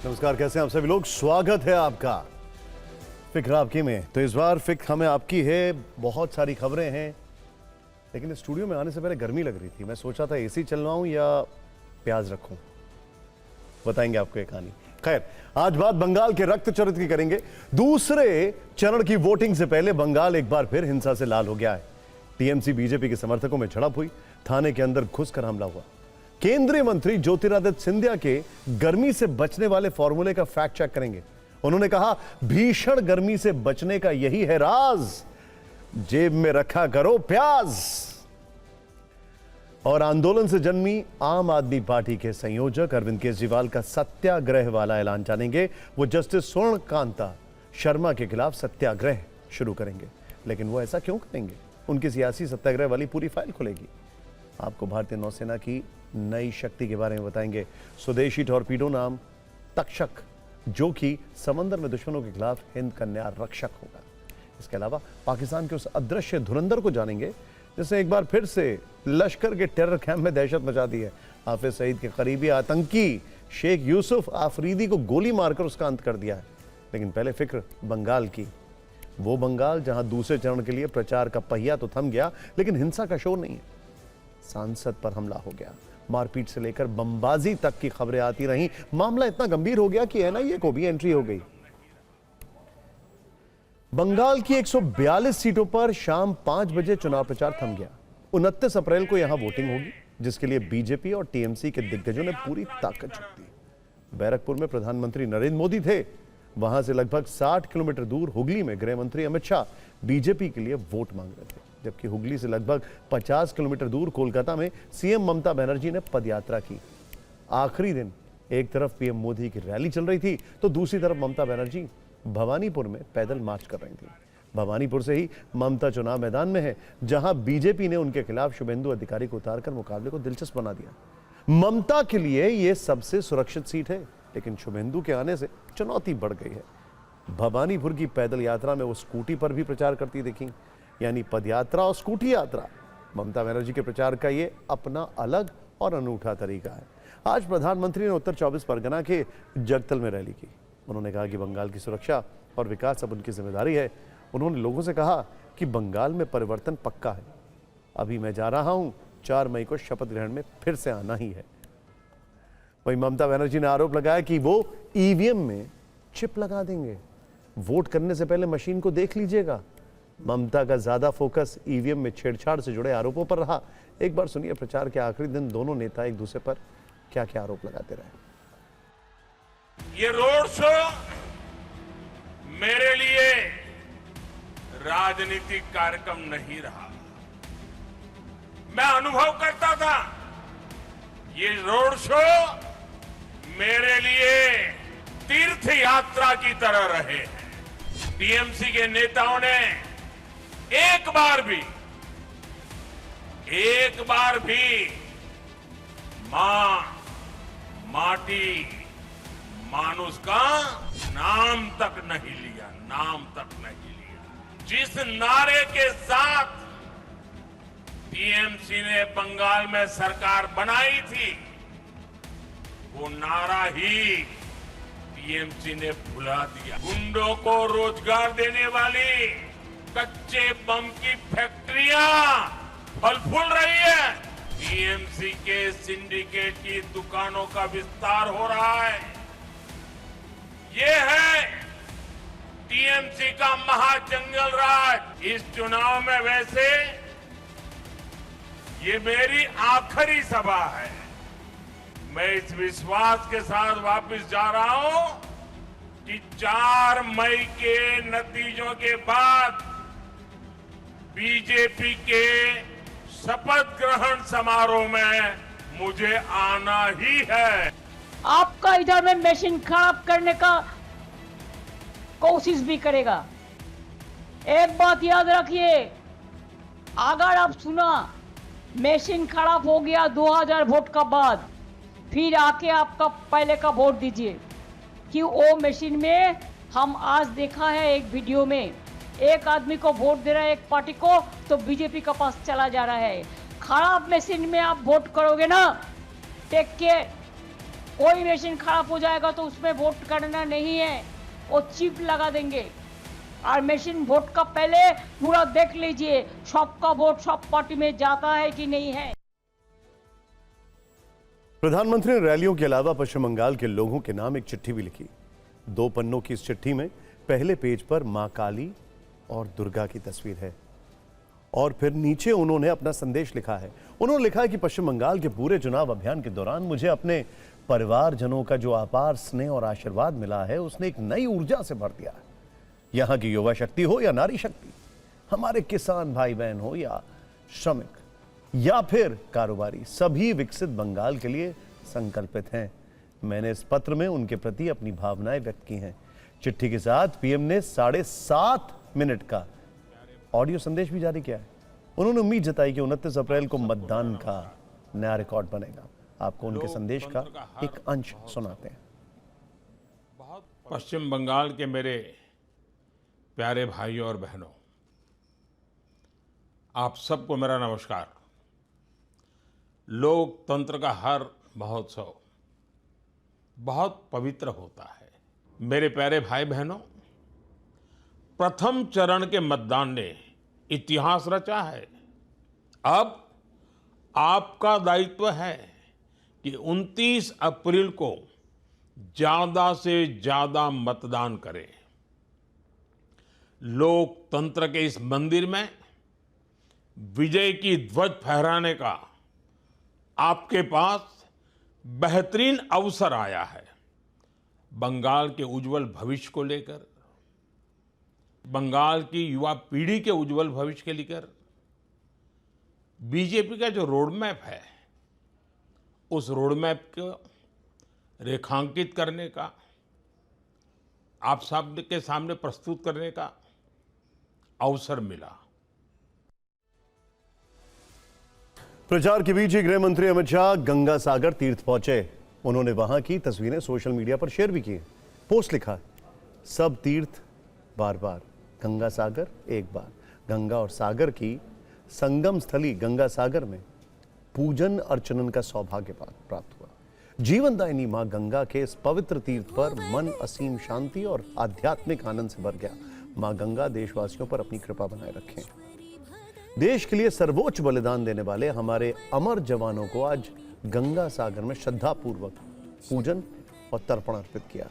नमस्कार, कैसे हैं आप सभी लोग। स्वागत है आपका फिक्र आपकी में। तो इस बार फिक्र हमें आपकी है, बहुत सारी खबरें हैं, लेकिन स्टूडियो में आने से पहले गर्मी लग रही थी। मैं सोचा था एसी चलवाऊं या प्याज रखूं, बताएंगे आपको एक कहानी। खैर, आज बात बंगाल के रक्त चरित्र की करेंगे। दूसरे चरण की वोटिंग से पहले बंगाल एक बार फिर हिंसा से लाल हो गया है। टीएमसी बीजेपी के समर्थकों में झड़प हुई, थाने के अंदर घुसकर हमला हुआ। केंद्रीय मंत्री ज्योतिरादित्य सिंधिया के गर्मी से बचने वाले फॉर्मूले का फैक्ट चेक करेंगे। उन्होंने कहा, भीषण गर्मी से बचने का यही है राज, जेब में रखा करो प्याज। और आंदोलन से जन्मी आम आदमी पार्टी के संयोजक अरविंद केजरीवाल का सत्याग्रह वाला ऐलान जानेंगे। वो जस्टिस स्वर्णकांता शर्मा के खिलाफ सत्याग्रह शुरू करेंगे, लेकिन वो ऐसा क्यों करेंगे? उनकी सियासी सत्याग्रह वाली पूरी फाइल खुलेगी। आपको भारतीय नौसेना की नई शक्ति के बारे में बताएंगे। स्वदेशी टॉर्पीडो नाम तक्षक, जो कि समंदर में दुश्मनों के खिलाफ हिंद का नया रक्षक होगा। इसके अलावा पाकिस्तान के उस अदृश्य धुरंधर को जानेंगे जिसने एक बार फिर से लश्कर के टेरर कैंप में दहशत मचा दी है। हाफिज सईद के करीबी आतंकी शेख यूसुफ आफरीदी को गोली मारकर उसका अंत कर दिया है। लेकिन पहले फिक्र बंगाल की, वो बंगाल जहां दूसरे चरण के लिए प्रचार का पहिया तो थम गया, लेकिन हिंसा का शोर नहीं है। सांसद पर हमला हो गया, मारपीट से लेकर बमबाजी तक की खबरें आती रहीं। मामला इतना गंभीर हो गया कि एनआईए को भी एंट्री हो गई। बंगाल की 142 सीटों पर शाम 5 बजे चुनाव प्रचार थम गया। 29 अप्रैल को यहां वोटिंग होगी, जिसके लिए बीजेपी और टीएमसी के दिग्गजों ने पूरी ताकत झोंक दी। बैरकपुर में प्रधानमंत्री नरेंद्र मोदी थे। वहां से लगभग 60 किलोमीटर दूर हुगली में गृह मंत्री अमित शाह बीजेपी के लिए वोट मांग रहे थे, जबकि हुगली से लगभग 50 किलोमीटर दूर कोलकाता में सीएम ममता बनर्जी ने पदयात्रा की। आखिरी दिन एक तरफ पीएम मोदी की रैली चल रही थी, तो दूसरी तरफ ममता बनर्जी भवानीपुर में पैदल मार्च कर रही थी। भवानीपुर से ही ममता चुनाव मैदान में है, जहां बीजेपी ने उनके खिलाफ शुभेंदु अधिकारी को उतारकर मुकाबले को दिलचस्प बना दिया। ममता के लिए यह सबसे सुरक्षित सीट है, लेकिन शुभेंदु के आने से चुनौती बढ़ गई है। भवानीपुर की पैदल यात्रा में वो स्कूटी पर भी प्रचार करती दिखी, यानी पदयात्रा और स्कूटी यात्रा। ममता बनर्जी के प्रचार का ये अपना अलग और अनूठा तरीका है। आज प्रधानमंत्री ने उत्तर 24 परगना के जगतल में रैली की। उन्होंने कहा कि बंगाल की सुरक्षा और विकास अब उनकी जिम्मेदारी है। उन्होंने लोगों से कहा कि बंगाल में परिवर्तन पक्का है। अभी मैं जा रहा हूं, 4 मई को शपथ ग्रहण में फिर से आना ही है। वहीं ममता बनर्जी ने आरोप लगाया कि वो ईवीएम में चिप लगा देंगे। वोट करने से पहले मशीन को देख लीजिएगा। ममता का ज्यादा फोकस ईवीएम में छेड़छाड़ से जुड़े आरोपों पर रहा। एक बार सुनिए प्रचार के आखिरी दिन दोनों नेता एक दूसरे पर क्या क्या आरोप लगाते रहे। ये रोड शो मेरे लिए राजनीतिक कार्यक्रम नहीं रहा। मैं अनुभव करता था ये रोड शो मेरे लिए तीर्थ यात्रा की तरह रहे। टीएमसी के नेताओं ने एक बार भी मां, माटी, मानुष का नाम तक नहीं लिया, नाम तक नहीं लिया। जिस नारे के साथ टीएमसी ने बंगाल में सरकार बनाई थी, वो नारा ही टीएमसी ने भुला दिया। गुंडों को रोजगार देने वाली कच्चे बम की फैक्ट्रियां फल फूल रही है। टीएमसी के सिंडिकेट की दुकानों का विस्तार हो रहा है। ये है टीएमसी का महाजंगल राज। इस चुनाव में वैसे ये मेरी आखिरी सभा है। मैं इस विश्वास के साथ वापस जा रहा हूं कि 4 मई के नतीजों के बाद बीजेपी के शपथ ग्रहण समारोह में मुझे आना ही है। आपका इधर में मशीन खराब करने का कोशिश भी करेगा। एक बात याद रखिए, अगर आप सुना मशीन खराब हो गया 2000 वोट का बाद, फिर आके आपका पहले का वोट दीजिए। कि वो मशीन में हम आज देखा है एक वीडियो में, एक आदमी को वोट दे रहा है एक पार्टी को, तो बीजेपी का पास चला जा रहा है। खराब मशीन में आप वोट करोगे ना, टेक केयर, कोई मशीन खराब हो जाएगा तो उसमें वोट करना नहीं है, वो चिप लगा देंगे। और मशीन वोट का पहले पूरा देख लीजिए सबका वोट सब पार्टी में जाता है कि नहीं है। प्रधानमंत्री ने रैलियों के अलावा पश्चिम बंगाल के लोगों के नाम एक चिट्ठी भी लिखी। 2 पन्नों की इस चिट्ठी में पहले पेज पर मां काली और दुर्गा की तस्वीर है और फिर नीचे उन्होंने अपना संदेश लिखा है। उन्होंने लिखा है कि पश्चिम बंगाल के पूरे चुनाव अभियान के दौरान मुझे अपने परिवारजनों का जो अपार स्नेह और आशीर्वाद मिला है उसने एक नई ऊर्जा से भर दिया है। यहां की युवा शक्ति हो या नारी शक्ति, हमारे किसान भाई बहन हो या श्रमिक या फिर कारोबारी, सभी विकसित बंगाल के लिए संकल्पित हैं। मैंने इस पत्र में उनके प्रति अपनी भावनाएं व्यक्त की हैं। चिट्ठी के साथ पीएम ने 7.5 मिनट का ऑडियो संदेश भी जारी किया है। उन्होंने उम्मीद जताई कि 29 अप्रैल को मतदान का नया रिकॉर्ड बनेगा। आपको उनके संदेश का एक अंश सुनाते हैं। पश्चिम बंगाल के मेरे प्यारे भाइयों और बहनों, आप सबको मेरा नमस्कार। लोकतंत्र का हर महोत्सव बहुत पवित्र होता है। मेरे प्यारे भाई बहनों, प्रथम चरण के मतदान ने इतिहास रचा है। अब आपका दायित्व है कि 29 अप्रैल को ज्यादा से ज्यादा मतदान करें। लोकतंत्र के इस मंदिर में विजय की ध्वज फहराने का आपके पास बेहतरीन अवसर आया है। बंगाल के उज्जवल भविष्य को लेकर, बंगाल की युवा पीढ़ी के उज्जवल भविष्य के लेकर बीजेपी का जो रोडमैप है, उस रोडमैप को रेखांकित करने का, आप सब के सामने प्रस्तुत करने का अवसर मिला। प्रचार के बीच ही गृह मंत्री अमित शाह गंगा सागर तीर्थ पहुंचे। उन्होंने वहां की तस्वीरें सोशल मीडिया पर शेयर भी की। पोस्ट लिखा, सब तीर्थ बार बार, गंगा सागर एक बार। गंगा और सागर की संगम स्थली गंगा सागर में पूजन अर्चन का सौभाग्य प्राप्त हुआ। जीवनदायिनी मां गंगा के इस पवित्र तीर्थ पर मन असीम शांति और आध्यात्मिक आनंद से भर गया। मां गंगा देशवासियों पर अपनी कृपा बनाए रखें। देश के लिए सर्वोच्च बलिदान देने वाले हमारे अमर जवानों को आज गंगा सागर में श्रद्धापूर्वक पूजन और तर्पण अर्पित किया।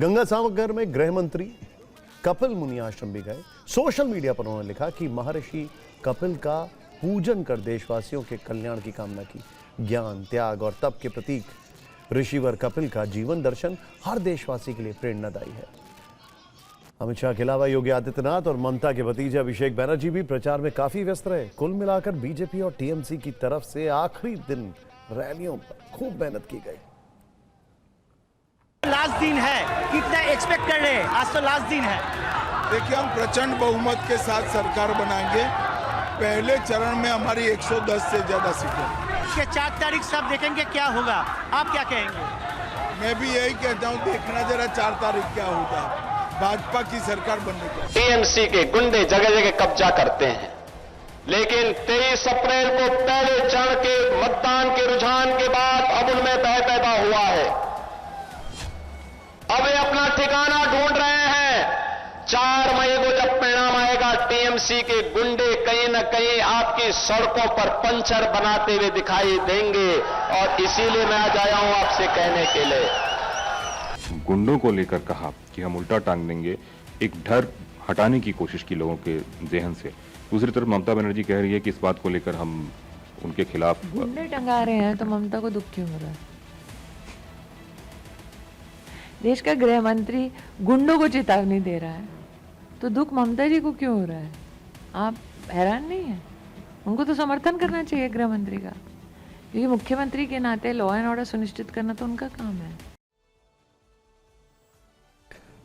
गंगा सागर में गृह मंत्री कपिल मुनि आश्रम भी गए। सोशल मीडिया पर उन्होंने लिखा कि महर्षि कपिल का पूजन कर देशवासियों के कल्याण की कामना की। ज्ञान, त्याग और तप के प्रतीक ऋषिवर कपिल का जीवन दर्शन हर देशवासी के लिए प्रेरणादायी है। अमित शाह के अलावा योगी आदित्यनाथ और ममता के भतीजे अभिषेक बनर्जी भी प्रचार में काफी व्यस्त रहे। कुल मिलाकर बीजेपी और टीएमसी की तरफ से आखिरी दिन रैलियों पर खूब मेहनत की गई। लास्ट दिन है, कितना एक्सपेक्ट कर रहे हैं? आज तो लास्ट दिन है। देखिए, हम प्रचंड बहुमत के साथ सरकार बनाएंगे। पहले चरण में हमारी 110 से ज्यादा सीटें। 4 तारीख सब देखेंगे क्या होगा, आप क्या कहेंगे? मैं भी यही कहता हूँ, देखना जरा 4 तारीख क्या होता है। भाजपा की सरकार बनने का टीएमसी के गुंडे जगह जगह कब्जा करते हैं, लेकिन 23 अप्रैल को पहले चरण के मतदान के रुझान के बाद अब उनमें भय पैदा हुआ है। अब वे अपना ठिकाना ढूंढ रहे हैं। 4 मई को जब परिणाम आएगा, टीएमसी के गुंडे कहीं न कहीं आपकी सड़कों पर पंचर बनाते हुए दिखाई देंगे। और इसीलिए मैं आज आया हूं आपसे कहने के लिए। गुंडों को लेकर कहा कि हम उल्टा टांग देंगे, एक डर हटाने की कोशिश की लोगों के जहन से। दूसरी तरफ ममता बनर्जी कह रही है कि इस बात को लेकर हम उनके खिलाफ गुंडे टंगा रहे हैं, तो ममता को दुख क्यों हो रहा है? देश का गृह मंत्री गुंडों को चेतावनी दे रहा है, तो दुख ममता जी को क्यों हो रहा है? आप हैरान नहीं है? उनको तो समर्थन करना चाहिए गृह मंत्री का, क्योंकि मुख्यमंत्री के नाते लॉ एंड ऑर्डर सुनिश्चित करना तो उनका काम है।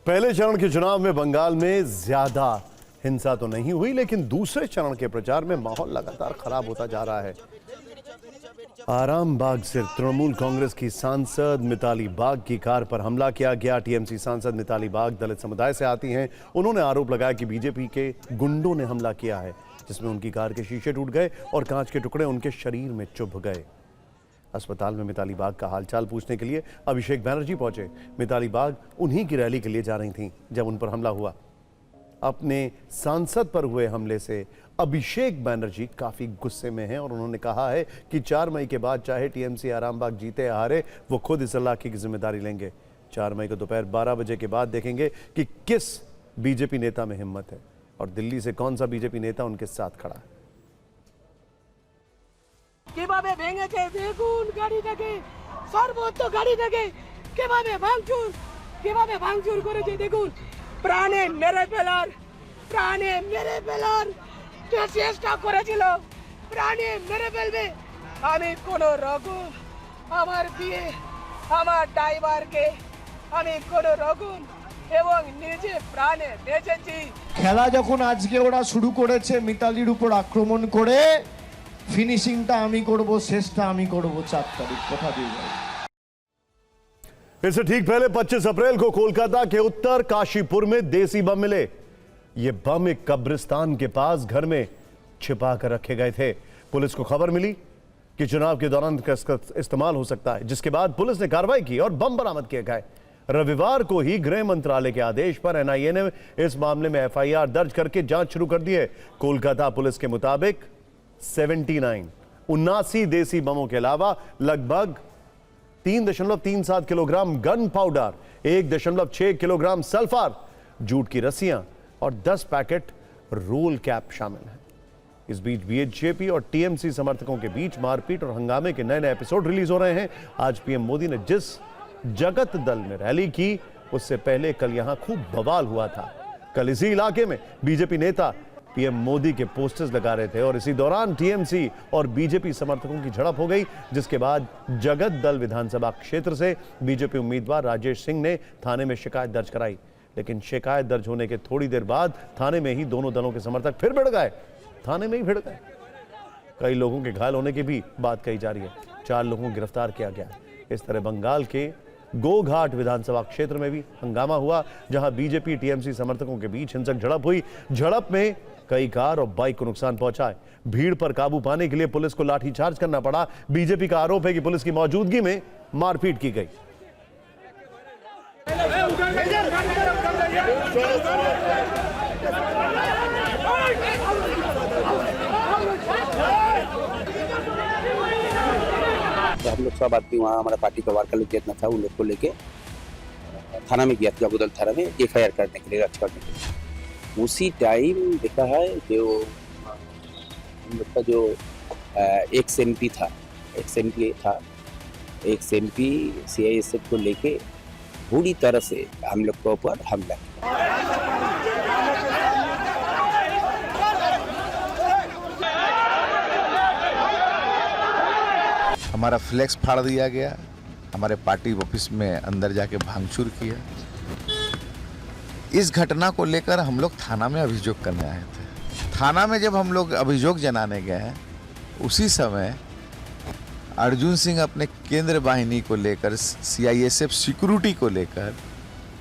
पहले चरण के चुनाव में बंगाल में ज्यादा हिंसा तो नहीं हुई, लेकिन दूसरे चरण के प्रचार में माहौल लगातार खराब होता जा रहा है। आरामबाग से तृणमूल कांग्रेस की सांसद मिताली बाग की कार पर हमला किया गया। टीएमसी सांसद मिताली बाग दलित समुदाय से आती हैं। उन्होंने आरोप लगाया कि बीजेपी के गुंडों ने हमला किया है, जिसमें उनकी कार के शीशे टूट गए और कांच के टुकड़े उनके शरीर में चुभ गए। अस्पताल में मिताली बाग का हालचाल पूछने के लिए अभिषेक बैनर्जी पहुंचे। मिताली बाग उन्हीं की रैली के लिए जा रही थीं जब उन पर हमला हुआ। अपने सांसद पर हुए हमले से अभिषेक बैनर्जी काफी गुस्से में हैं और उन्होंने कहा है कि 4 मई के बाद चाहे टीएमसी आरामबाग जीते या हारे, वो खुद इस इलाके की जिम्मेदारी लेंगे। 4 मई को दोपहर 12 बजे के बाद देखेंगे कि किस बीजेपी नेता में हिम्मत है और दिल्ली से कौन सा बीजेपी नेता उनके साथ खड़ा है। কিভাবে ভেঙেছে দেখুন গাড়িটাকে, সর্বত্র গাড়িটাকে কিভাবে ভাঙচুর করেছে দেখুন। প্রাণে মেরে ফেলার চেষ্টা করেছিল, প্রাণে মেরে ফেলবে। আমি কোনো রকম আমার বিয়ে, আমার ড্রাইভারকে আমি কোনো রকম এবং নিজে প্রাণে বেঁচেছি। খেলা যখন আজকে ওরা শুরু করেছে মিতালির উপর আক্রমণ করে, ফিনিশিংটা আমি করব, শেষটা আমি করব 4 তারিখ, কথা দিয়ে যাই। इससे ठीक पहले 25 अप्रैल को कोलकाता के उत्तर काशीपुर में देसी बम मिले। ये बम एक कब्रिस्तान के पास घर में छिपा कर रखे गए थे। पुलिस को खबर मिली कि चुनाव के दौरान इसका इस्तेमाल हो सकता है, जिसके बाद पुलिस ने कार्रवाई की और बम बरामद किए गए। रविवार को ही गृह मंत्रालय के आदेश पर एनआईए ने इस मामले में एफआईआर दर्ज करके जांच शुरू कर दी है। कोलकाता पुलिस के मुताबिक 79 देसी बमों के अलावा लगभग 3.37 kilogram gun powder, 1.6 kilogram sulphur, jute की रस्सियां और 10 पैकेट रोल कैप शामिल हैं। इस बीच बीजेपी और टीएमसी समर्थकों के बीच मारपीट और हंगामे के नए एपिसोड रिलीज हो रहे हैं। आज पीएम मोदी ने जिस जगत दल में रैली की, उससे पहले कल यहां खूब बवाल हुआ था। कल इसी इलाके में बीजेपी नेता पीएम मोदी के पोस्टर्स लगा रहे थे और इसी दौरान टीएमसी और बीजेपी समर्थकों की झड़प हो गई, जिसके बाद जगत दल विधानसभा क्षेत्र से बीजेपी उम्मीदवार राजेश सिंह ने थाने में शिकायत दर्ज कराई। लेकिन शिकायत दर्ज होने के थोड़ी देर बाद थाने में ही दोनों दलों के समर्थक फिर भिड़ गए, थाने में ही भिड़ गए। कई लोगों के घायल होने की भी बात कही जा रही है। 4 लोगों को गिरफ्तार किया गया। इस तरह बंगाल के गोघाट विधानसभा क्षेत्र में भी हंगामा हुआ, जहां बीजेपी टीएमसी समर्थकों के बीच हिंसक झड़प हुई। झड़प में कई कार और बाइक को नुकसान पहुंचा है। भीड़ पर काबू पाने के लिए पुलिस को लाठीचार्ज करना पड़ा। बीजेपी का आरोप है कि पुलिस की मौजूदगी में मारपीट की गई। तो हम लोग सब आदमी वहाँ, हमारा पार्टी का वार्का लोग जितना था, उन लोग को लेके थाना में गया, जगुदल थाना में एफआईआर करने के लिए, रद्द करने के लिए। उसी टाइम देखा है जो हम लोग का जो एक्स एमपी सीआईएसएफ को लेके बुरी तरह से हम लोग के ऊपर हमला किया। हमारा फ्लैक्स फाड़ दिया गया, हमारे पार्टी ऑफिस में अंदर जाके भांगचूर किया। इस घटना को लेकर हम लोग थाना में अभियोग करने आए थे। थाना में जब हम लोग अभियोग जनाने गए, उसी समय अर्जुन सिंह अपने केंद्र वाहिनी को लेकर, सीआईएसएफ सिक्योरिटी को लेकर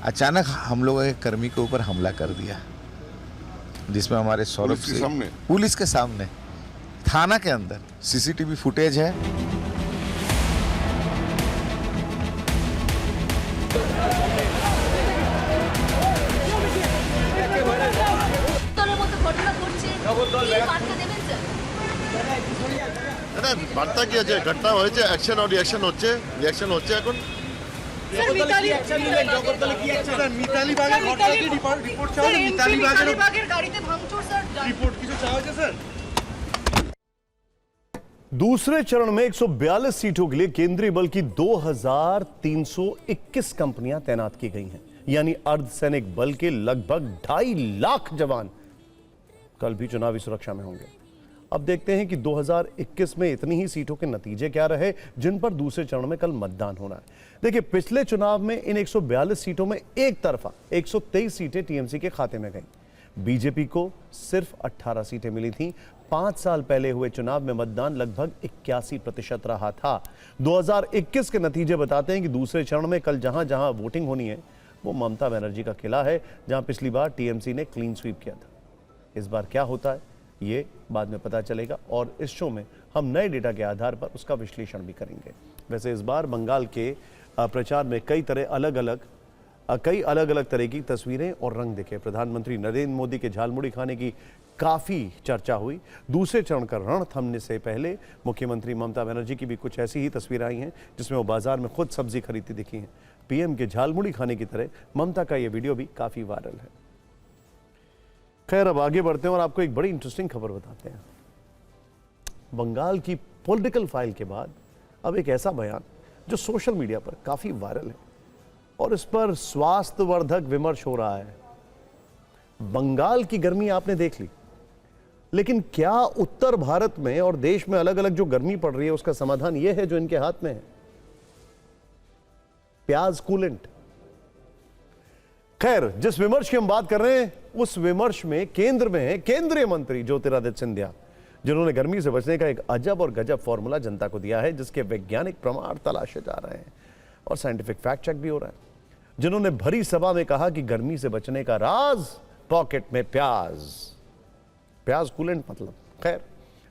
अचानक हम लोगों के कर्मी के ऊपर हमला कर दिया, जिसमें हमारे सौरभ सिंह पुलिस के सामने थाना के अंदर सीसीटीवी फुटेज है। বার্তা কি আছে, ঘটনা হয়েছে, অ্যাকশন আর রিঅ্যাকশন হচ্ছে, রিঅ্যাকশন হচ্ছে এখন। মিতালি বাগের ঘটনা কি রিপোর্ট চাও? মিতালি বাগের গাড়িতে ভাঙচুর স্যার, রিপোর্ট কিছু চাওয়া হয়েছে স্যার? दूसरे चरण में 142 सीटों के लिए केंद्रीय बल की 2321 कंपनियां तैनात की गई हैं, यानी अर्धसैनिक बल के लगभग 2.5 लाख जवान कल भी चुनावी सुरक्षा में होंगे। अब देखते हैं कि 2021 में इतनी ही सीटों के नतीजे क्या रहे, जिन पर दूसरे चरण में कल मतदान होना है। देखिए, पिछले चुनाव में इन 142 सीटों में एक तरफा 123 सीटें टीएमसी के खाते में गईं। बीजेपी को सिर्फ 18 सीटें मिली थीं। 5 साल पहले हुए चुनाव में मतदान लगभग 81% रहा था। 2021 के नतीजे बताते हैं कि दूसरे चरण में कल जहां जहां वोटिंग होनी है, वो ममता बनर्जी का किला है, जहां पिछली बार टीएमसी ने क्लीन स्वीप किया था। इस बार क्या होता है, ये बाद में पता चलेगा और इस शो में हम नए डेटा के आधार पर उसका विश्लेषण भी करेंगे। वैसे इस बार बंगाल के प्रचार में कई अलग अलग तरह की तस्वीरें और रंग दिखे। प्रधानमंत्री नरेंद्र मोदी के झालमुड़ी खाने की काफ़ी चर्चा हुई। दूसरे चरण का रण थमने से पहले मुख्यमंत्री ममता बनर्जी की भी कुछ ऐसी ही तस्वीरें आई हैं जिसमें वो बाजार में खुद सब्जी खरीदती दिखी हैं। पीएम के झालमुड़ी खाने की तरह ममता का ये वीडियो भी काफ़ी वायरल है। खैर, अब आगे बढ़ते हैं और आपको एक बड़ी इंटरेस्टिंग खबर बताते हैं। बंगाल की पॉलिटिकल फाइल के बाद अब एक ऐसा बयान जो सोशल मीडिया पर काफ़ी वायरल है और इस पर स्वास्थ्यवर्धक विमर्श हो रहा है। बंगाल की गर्मी आपने देख ली, लेकिन क्या उत्तर भारत में और देश में अलग अलग जो गर्मी पड़ रही है उसका समाधान यह है जो इनके हाथ में है? प्याज कूलेंट। खैर, जिस विमर्श की हम बात कर रहे हैं उस विमर्श में केंद्र में है केंद्रीय मंत्री ज्योतिरादित्य सिंधिया, जिन्होंने गर्मी से बचने का एक अजब और गजब फॉर्मूला जनता को दिया है जिसके वैज्ञानिक प्रमाण तलाशे जा रहे हैं और साइंटिफिक फैक्ट चेक भी हो रहा है। जिन्होंने भरी सभा में कहा कि गर्मी से बचने का राज पॉकेट में प्याज कूलेंट मतलब। खैर,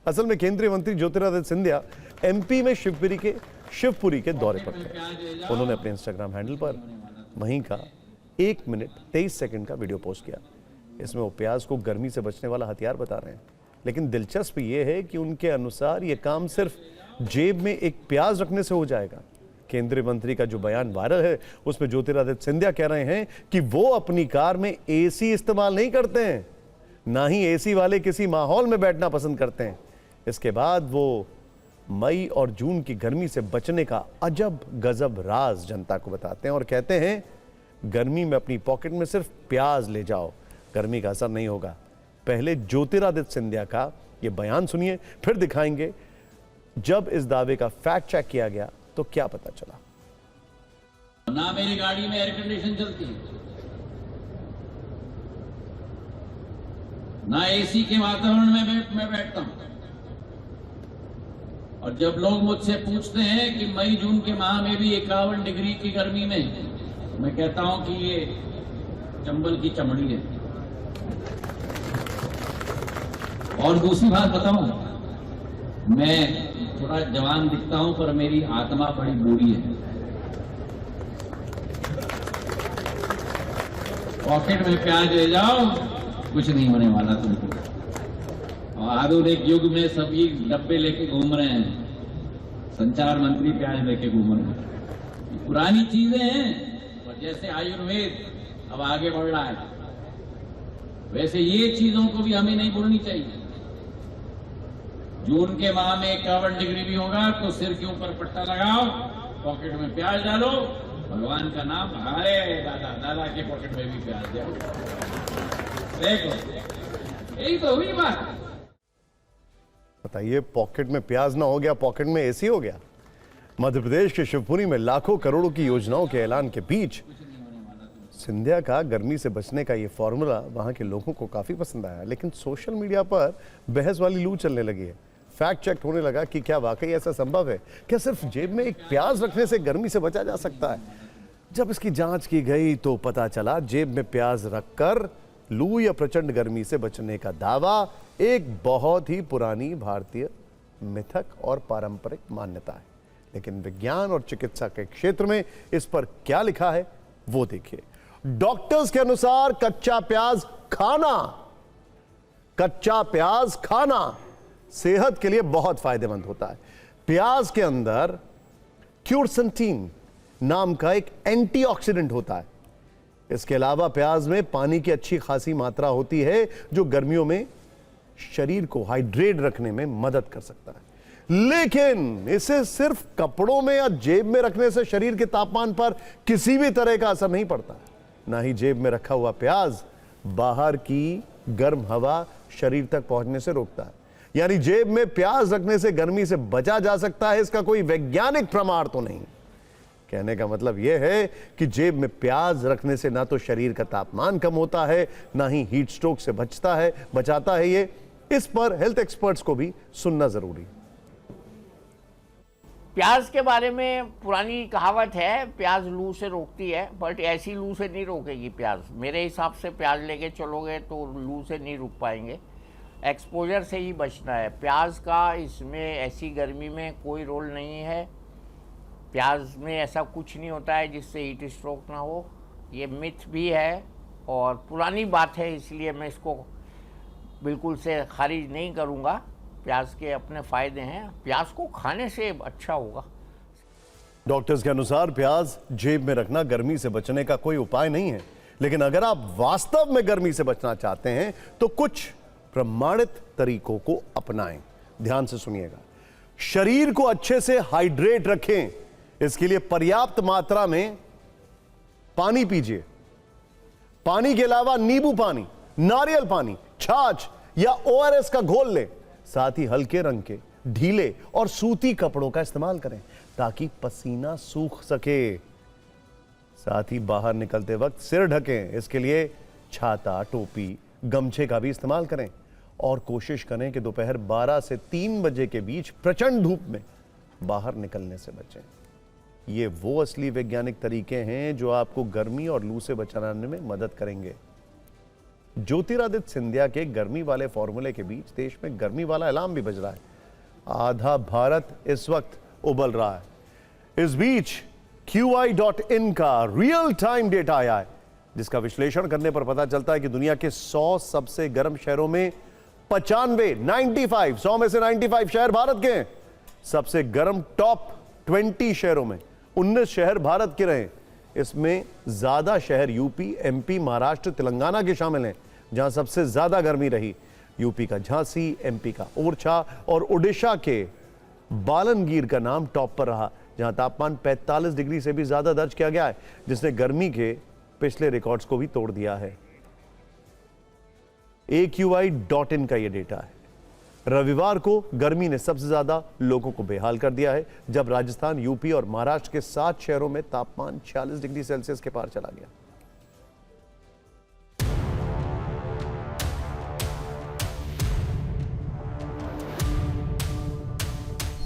असल में केंद्रीय मंत्री ज्योतिरादित्य सिंधिया एमपी में शिवपुरी के दौरे पर थे। उन्होंने अपने इंस्टाग्राम हैंडल पर वहीं का 1 मिनट 23 सेकंड का वीडियो पोस्ट किया। इसमें वो प्याज को गर्मी से बचने वाला हथियार बता रहे हैं, लेकिन दिलचस्प ये है कि उनके अनुसार ये काम सिर्फ जेब में एक प्याज रखने से हो जाएगा। केंद्रीय मंत्री का जो बयान वायरल है उसमें ज्योतिरादित्य सिंधिया कह रहे हैं कि वो अपनी कार में एसी इस्तेमाल नहीं करते हैं, ना ही एसी वाले किसी माहौल में बैठना पसंद करते हैं। इसके बाद वो मई और जून की गर्मी से बचने का अजब गजब राज जनता को बताते हैं और कहते हैं गर्मी में अपनी पॉकेट में सिर्फ प्याज ले जाओ, गर्मी का असर नहीं होगा। पहले ज्योतिरादित्य सिंधिया का ये बयान सुनिए, फिर दिखाएंगे जब इस दावे का फैक्ट चेक किया गया तो क्या पता चला। ना मेरी गाड़ी में एयर कंडीशन चलती है, ना एसी के वातावरण में मैं बैठता हूं। और जब लोग मुझसे पूछते हैं कि मई जून के माह में भी 51 डिग्री की गर्मी में, मैं कहता हूं कि ये चंबल की चमड़ी है। और दूसरी बात बताऊं, मैं थोड़ा जवान दिखता हूं पर मेरी आत्मा बड़ी बूढ़ी है। पॉकेट में प्याज ले जाओ, कुछ नहीं होने वाला तुमको। और आधुनिक युग में सभी डब्बे लेके घूम रहे हैं, संचार मंत्री प्याज लेके घूम रहे हैं। पुरानी चीजें हैं, और जैसे आयुर्वेद अब आगे बढ़ रहा है वैसे ये चीजों को भी हमें नहीं भूलनी चाहिए। जून के माह में 51 डिग्री भी होगा तो सिर के ऊपर पट्टा लगाओ, पॉकेट में प्याज डालो, भगवान का नाम, अरे दादा के पॉकेट में भी प्याज दो। देखो, यही तो हुई बात। बताइए, पॉकेट में प्याज ना हो गया, पॉकेट में एसी हो गया। मध्य प्रदेश के शिवपुरी में लाखों करोड़ों की योजनाओं के ऐलान के बीच सिंधिया का गर्मी से बचने का ये फॉर्मूला वहां के लोगों को काफी पसंद आया, लेकिन सोशल मीडिया पर बहस वाली लू चलने लगी है। फैक्ट चेक होने लगा कि क्या वाकई ऐसा संभव है? क्या सिर्फ जेब में एक प्याज रखने से गर्मी से बचा जा सकता है? जब इसकी जांच की गई तो पता चला जेब में प्याज रखकर लू या प्रचंड गर्मी से बचने का दावा एक बहुत ही पुरानी भारतीय मिथक और पारंपरिक मान्यता है। लेकिन विज्ञान और चिकित्सा के क्षेत्र में इस पर क्या लिखा है वो देखिए। डॉक्टर्स के अनुसार कच्चा प्याज खाना सेहत के लिए बहुत फायदेमंद होता है। प्याज के अंदर क्यूरसेंटीन नाम का एक एंटीऑक्सीडेंट होता है। इसके अलावा प्याज में पानी की अच्छी खासी मात्रा होती है जो गर्मियों में शरीर को हाइड्रेट रखने में मदद कर सकता है। लेकिन इसे सिर्फ कपड़ों में या जेब में रखने से शरीर के तापमान पर किसी भी तरह का असर नहीं पड़ता। ना ही जेब में रखा हुआ प्याज बाहर की गर्म हवा शरीर तक पहुंचने से रोकता है। यानी जेब में प्याज रखने से गर्मी से बचा जा सकता है, इसका कोई वैज्ञानिक प्रमाण तो नहीं। कहने का मतलब यह है कि जेब में प्याज रखने से ना तो शरीर का तापमान कम होता है, ना ही हीट स्ट्रोक से बचाता है ये। इस पर हेल्थ एक्सपर्ट्स को भी सुनना जरूरी है। प्याज के बारे में पुरानी कहावत है, प्याज लू से रोकती है, बट ऐसी लू से नहीं रोकेगी प्याज। मेरे हिसाब से प्याज लेके चलोगे तो लू से नहीं रुक पाएंगे। एक्सपोजर से ही बचना है। प्याज का इसमें ऐसी गर्मी में कोई रोल नहीं है। प्याज में ऐसा कुछ नहीं होता है जिससे हीट स्ट्रोक ना हो, ये मिथ भी है और पुरानी बात है, इसलिए मैं इसको बिल्कुल से खारिज नहीं करूँगा। प्याज के अपने फ़ायदे हैं, प्याज को खाने से अच्छा होगा। डॉक्टर्स के अनुसार प्याज जेब में रखना गर्मी से बचने का कोई उपाय नहीं है, लेकिन अगर आप वास्तव में गर्मी से बचना चाहते हैं तो कुछ प्रमाणित तरीकों को अपनाएं। ध्यान से सुनिएगा। शरीर को अच्छे से हाइड्रेट रखें, इसके लिए पर्याप्त मात्रा में पानी पीजिए। पानी के अलावा नींबू पानी, नारियल पानी, छाछ या ओआरएस का घोल लें। साथ ही हल्के रंग के, ढीले और सूती कपड़ों का इस्तेमाल करें ताकि पसीना सूख सके। साथ ही बाहर निकलते वक्त सिर ढकें, इसके लिए छाता, टोपी, गमछे का भी इस्तेमाल करें और कोशिश करें कि दोपहर 12 से 3 बजे के बीच प्रचंड धूप में बाहर निकलने से बचें। ये वो असली वैज्ञानिक तरीके हैं जो आपको गर्मी और लू से बचाने में मदद करेंगे। ज्योतिरादित्य सिंधिया के गर्मी वाले फॉर्मूले के बीच देश में गर्मी वाला अलार्म भी बज रहा है। आधा भारत इस वक्त उबल रहा है। इस बीच QI.in का रियल टाइम डेटा आया है, जिसका विश्लेषण करने पर पता चलता है कि दुनिया के 100 सबसे गर्म शहरों में 95 100 में से 95 शहर भारत के हैं। सबसे गर्म टॉप 20 शहरों में 19 शहर भारत के रहे। इसमें ज्यादा शहर यूपी, एमपी, महाराष्ट्र, तेलंगाना के शामिल हैं, जहां सबसे ज्यादा गर्मी रही। यूपी का झांसी, एमपी का ओरछा और ओडिशा के बालनगीर का नाम टॉप पर रहा, जहां तापमान 45 डिग्री से भी ज्यादा दर्ज किया गया है, जिसने गर्मी के पिछले रिकॉर्ड्स को भी तोड़ दिया है। AQI.in का यह डेटा है। रविवार को गर्मी ने सबसे ज्यादा लोगों को बेहाल कर दिया है, जब राजस्थान, यूपी और महाराष्ट्र के 7 शहरों में तापमान 46 डिग्री सेल्सियस के पार चला गया।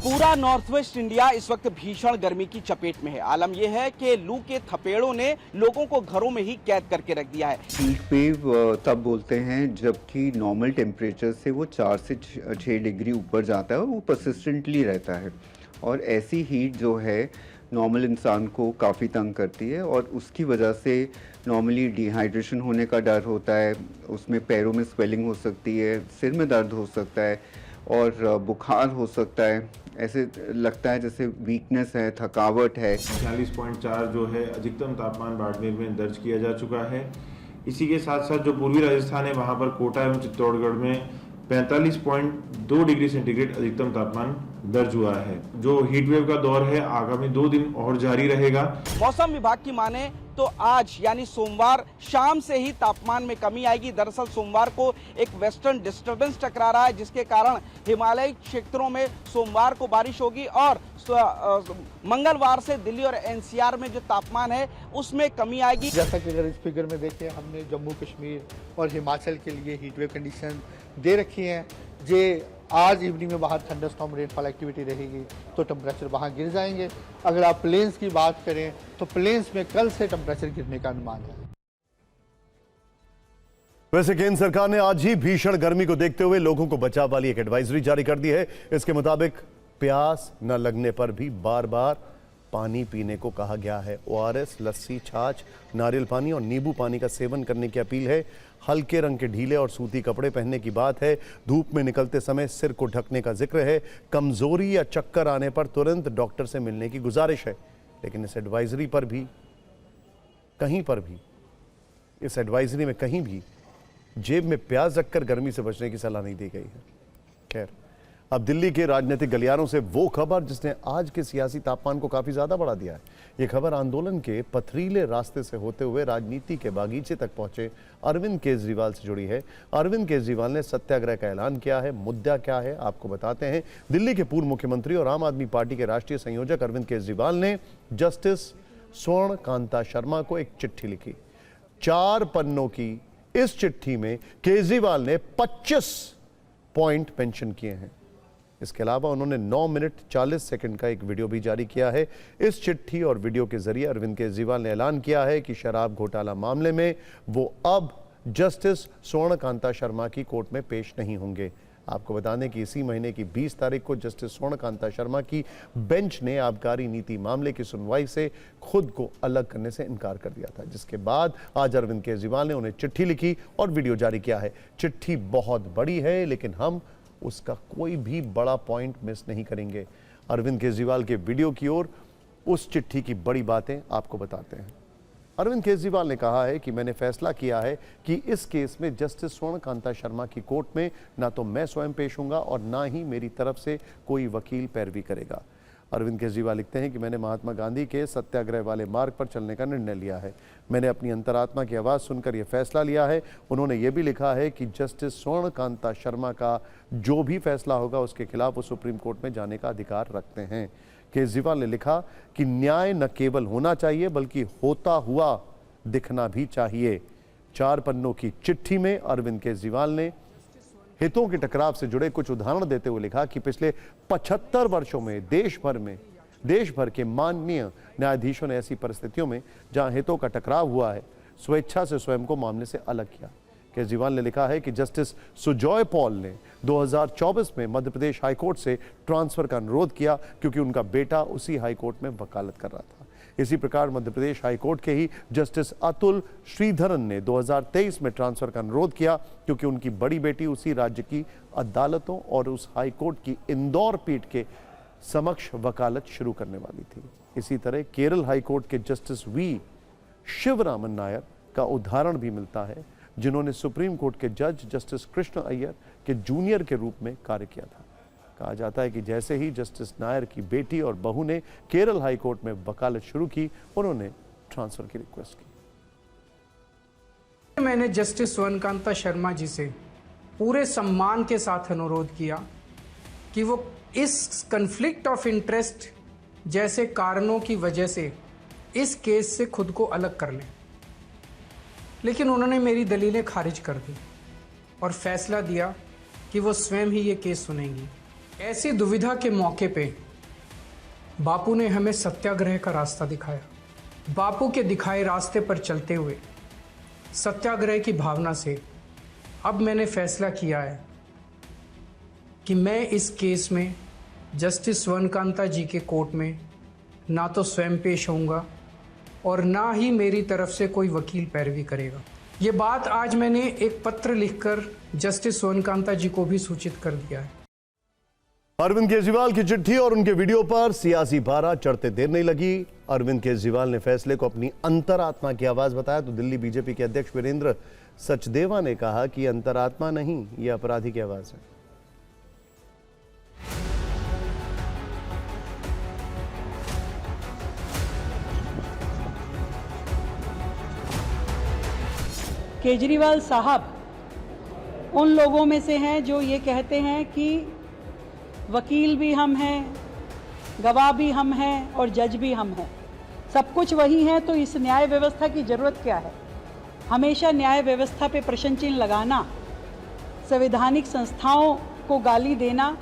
पूरा नॉर्थ वेस्ट इंडिया इस वक्त भीषण गर्मी की चपेट में है। आलम यह है कि लू के थपेड़ों ने लोगों को घरों में ही कैद करके रख दिया है। हीट वेव तब बोलते हैं जबकि नॉर्मल टेम्परेचर से वो 4 से 6 डिग्री ऊपर जाता है और वो परसिस्टेंटली रहता है। और ऐसी हीट जो है नॉर्मल इंसान को काफ़ी तंग करती है और उसकी वजह से नॉर्मली डिहाइड्रेशन होने का डर होता है, उसमें पैरों में स्वेलिंग हो सकती है, सिर में दर्द हो सकता है और बुखार हो सकता है। ऐसे लगता है जैसे वीकनेस है, थकावट है। 46.4 जो है अधिकतम तापमान बाड़मेर में दर्ज किया जा चुका है। इसी के साथ साथ जो पूर्वी राजस्थान है वहाँ पर कोटा एवं चित्तौड़गढ़ में 45.2 डिग्री सेंटीग्रेड अधिकतम तापमान दर्ज हुआ है। जो हीट वेव का दौर है आगामी 2 दिन और जारी रहेगा। मौसम विभाग की माने तो आज यानी सोमवार शाम से ही तापमान में कमी आएगी। दरअसल सोमवार को एक वेस्टर्न डिस्टर्बेंस टकरा रहा है, जिसके कारण हिमालयी क्षेत्रों में सोमवार को बारिश होगी और मंगलवार से दिल्ली और एनसीआर में जो तापमान है उसमें कमी आएगी। जैसा कि अगर इस फिगर में देखें, हमने जम्मू कश्मीर और हिमाचल के लिए हीट वेव कंडीशन दे रखी है। जे आज इवनिंग में वहाँ थंडरस्टॉर्म रेनफॉल एक्टिविटी रहेगी तो टेम्परेचर वहाँ गिर जाएंगे। अगर आप प्लेन्स की बात करें तो प्लेन्स में कल से टेम्परेचर गिरने का अनुमान है। वैसे केंद्र सरकार ने आज ही भीषण गर्मी को देखते हुए लोगों को बचाव वाली एक एडवाइजरी जारी कर दी है। इसके मुताबिक प्यास न लगने पर भी बार बार पानी पीने को कहा गया है। ओआरएस, लस्सी, छाछ, नारियल पानी और नींबू पानी का सेवन करने की अपील है। हल्के रंग के ढीले और सूती कपड़े पहनने की बात है। धूप में निकलते समय सिर को ढकने का जिक्र है। कमजोरी या चक्कर आने पर तुरंत डॉक्टर से मिलने की गुजारिश है। लेकिन इस एडवाइजरी पर भी इस एडवाइजरी में कहीं भी जेब में प्याज रखकर गर्मी से बचने की सलाह नहीं दी गई है। खैर, अब दिल्ली के राजनीतिक गलियारों से वो खबर जिसने आज के सियासी तापमान को काफी ज्यादा बढ़ा दिया है। ये खबर आंदोलन के पथरीले रास्ते से होते हुए राजनीति के बागीचे तक पहुंचे अरविंद केजरीवाल से जुड़ी है। अरविंद केजरीवाल ने सत्याग्रह का ऐलान किया है। मुद्दा क्या है आपको बताते हैं। दिल्ली के पूर्व मुख्यमंत्री और आम आदमी पार्टी के राष्ट्रीय संयोजक अरविंद केजरीवाल ने जस्टिस स्वर्ण कांता शर्मा को एक चिट्ठी लिखी। 4 पन्नों की इस चिट्ठी में केजरीवाल ने 25 पॉइंट मेंशन किए हैं। इसके अलावा उन्होंने 9 मिनट 40 सेकंड का एक वीडियो भी जारी किया है। इस चिट्ठी और वीडियो के जरिए अरविंद केजरीवाल ने ऐलान किया है कि शराब घोटाला मामले में वो अब जस्टिस स्वर्णकांता शर्मा की कोर्ट में पेश नहीं होंगे। आपको बता दें कि इसी महीने की 20 तारीख को जस्टिस स्वर्णकांता शर्मा की बेंच ने आबकारी नीति मामले की सुनवाई से खुद को अलग करने से इनकार कर दिया था, जिसके बाद आज अरविंद केजरीवाल ने उन्हें चिट्ठी लिखी और वीडियो जारी किया है। चिट्ठी बहुत बड़ी है, लेकिन हम उसका कोई भी बड़ा पॉइंट मिस नहीं करेंगे। अरविंद केजरीवाल के वीडियो की ओर उस चिट्ठी की बड़ी बातें आपको बताते हैं। अरविंद केजरीवाल ने कहा है कि मैंने फैसला किया है कि इस केस में जस्टिस स्वर्णकांता शर्मा की कोर्ट में ना तो मैं स्वयं पेश होऊंगा और ना ही मेरी तरफ से कोई वकील पैरवी करेगा। अरविंद केजरीवाल लिखते हैं कि मैंने महात्मा गांधी के सत्याग्रह वाले मार्ग पर चलने का निर्णय लिया है। मैंने अपनी अंतरात्मा की आवाज़ सुनकर यह फैसला लिया है। उन्होंने ये भी लिखा है कि जस्टिस स्वर्णकांता शर्मा का जो भी फैसला होगा उसके खिलाफ वो सुप्रीम कोर्ट में जाने का अधिकार रखते हैं। केजरीवाल ने लिखा कि न्याय न केवल होना चाहिए बल्कि होता हुआ दिखना भी चाहिए। 4 पन्नों की चिट्ठी में अरविंद केजरीवाल ने हितों के टकराव से जुड़े कुछ उदाहरण देते हुए लिखा कि पिछले 75 वर्षों में देश भर के माननीय न्यायाधीशों ने ऐसी परिस्थितियों में जहां हितों का टकराव हुआ है, स्वेच्छा से स्वयं को मामले से अलग किया। केजरीवाल ने लिखा है कि जस्टिस सुजॉय पॉल ने 2024 में मध्य प्रदेश हाईकोर्ट से ट्रांसफर का अनुरोध किया क्योंकि उनका बेटा उसी हाईकोर्ट में वकालत कर रहा था। इसी प्रकार मध्य प्रदेश हाईकोर्ट के ही जस्टिस अतुल श्रीधरन ने 2023 में ट्रांसफर का अनुरोध किया क्योंकि उनकी बड़ी बेटी उसी राज्य की अदालतों और उस हाईकोर्ट की इंदौर पीठ के समक्ष वकालत शुरू करने वाली थी। इसी तरह केरल हाईकोर्ट के जस्टिस वी शिवरामन नायर का उदाहरण भी मिलता है, जिन्होंने सुप्रीम कोर्ट के जज जस्टिस कृष्ण अय्यर के जूनियर के रूप में कार्य किया था। कहा जाता है कि जैसे ही जस्टिस नायर की बेटी और बहू ने केरल हाई कोर्ट में वकालत शुरू की, उन्होंने ट्रांसफर की रिक्वेस्ट की। मैंने जस्टिस स्वर्णकांता शर्मा जी से पूरे सम्मान के साथ अनुरोध किया कि वो इस कन्फ्लिक्ट ऑफ इंटरेस्ट जैसे कारणों की वजह से इस केस से खुद को अलग कर लें, लेकिन उन्होंने मेरी दलीलें खारिज कर दी और फैसला दिया कि वो स्वयं ही ये केस सुनेंगी। ऐसी दुविधा के मौके पे बापू ने हमें सत्याग्रह का रास्ता दिखाया। बापू के दिखाए रास्ते पर चलते हुए सत्याग्रह की भावना से अब मैंने फैसला किया है कि मैं इस केस में जस्टिस स्वर्णकांता जी के कोर्ट में ना तो स्वयं पेश होऊंगा और ना ही मेरी तरफ से कोई वकील पैरवी करेगा। ये बात आज मैंने एक पत्र लिखकर जस्टिस स्वर्णकांता जी को भी सूचित कर दिया है। अरविंद केजरीवाल की चिट्ठी और उनके वीडियो पर सियासी पारा चढ़ते देर नहीं लगी। अरविंद केजरीवाल ने फैसले को अपनी अंतरात्मा की आवाज बताया तो दिल्ली बीजेपी के अध्यक्ष वीरेंद्र सचदेवा ने कहा कि अंतरात्मा नहीं, यह अपराधी की आवाज है। केजरीवाल साहब उन लोगों में से हैं जो ये कहते हैं कि वकील भी हम हैं, गवाह भी हम हैं और जज भी हम हैं, सब कुछ वही है, तो इस न्याय व्यवस्था की ज़रूरत क्या है? हमेशा न्याय व्यवस्था पे प्रश्न चिन्ह लगाना, संवैधानिक संस्थाओं को गाली देना,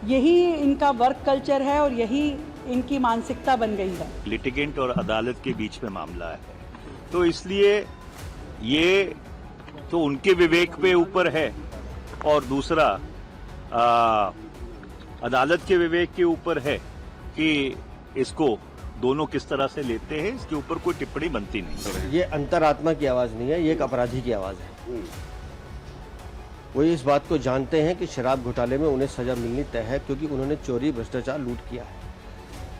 यही इनका वर्क कल्चर है और यही इनकी मानसिकता बन गई है। लिटिगेंट और अदालत के बीच में मामला है, तो इसलिए ये तो उनके विवेक पे ऊपर है और दूसरा अदालत के विवेक के ऊपर है कि इसको दोनों किस तरह से लेते हैं, इसके ऊपर कोई टिप्पणी बनती नहीं। ये अंतरात्मा की आवाज़ नहीं है, ये एक अपराधी की आवाज़ है। वो इस बात को जानते हैं कि शराब घोटाले में उन्हें सजा मिलनी तय है क्योंकि उन्होंने चोरी भ्रष्टाचार लूट किया है,